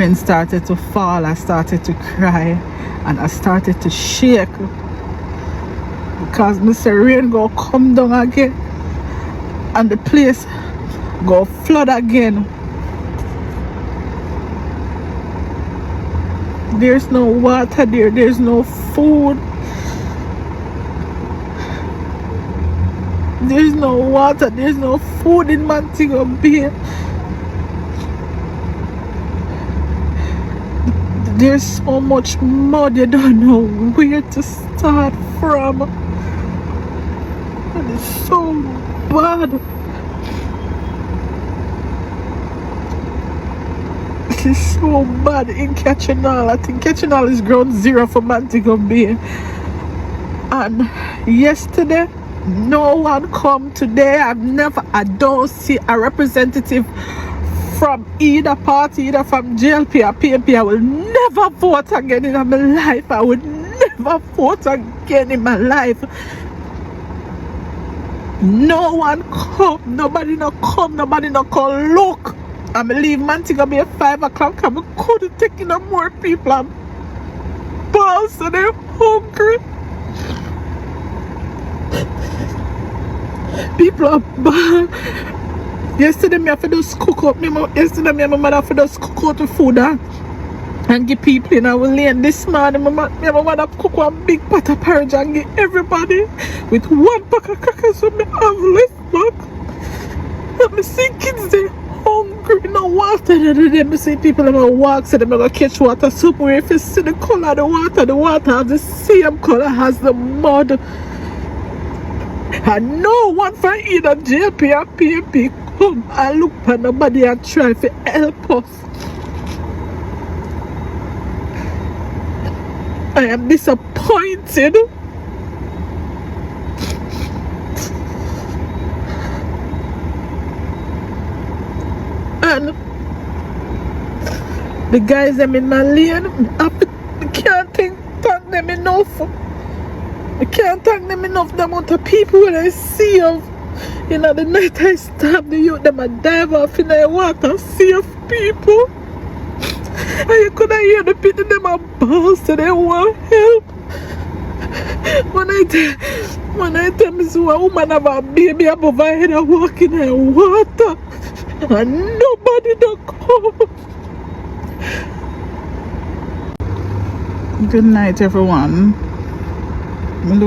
rain started to fall, I started to cry and I started to shake because Mr. Rain go come down again and the place go flood again. There's no water there, there's no food. There's no water, there's no food in Montego Bay. There's so much mud, you don't know where to start from. And it's so bad. It is so bad in Catchinall. I think Catchinall is ground zero for Montego Bay. And yesterday, no one come. Today I don't see a representative from either party, either from JLP or PNP. I will never vote again in my life. I would never vote again in my life. No one come, nobody no come, nobody no come look. I'm leave Montego Bay at 5 o'clock. I couldn't take in no more people. I'm balls, so they're hungry. People are bad. Yesterday me have to just cook up. Yesterday me and my mother have to just cook out the food and give people in our lane. This morning my mother cook one big pot of porridge and give everybody with one pack of crackers so me have left back. Let me see kids there hungry, no water. Then me see people that walk, so them gonna catch water somewhere. If you see the color of the water has the same color as the mud. And no one from either JP or PNP come and look for nobody and try to help us. I am disappointed. And the guys them in my lane, I can't thank them enough. I can't thank them enough the amount of people when I see of. You know, the night I stab the youth, them a dive off in the water, see of people. And you could hear the people, them a balls, so they want help. When I tell me so a woman have a baby above her head and walk in the water, and nobody don't come. Good night, everyone. Look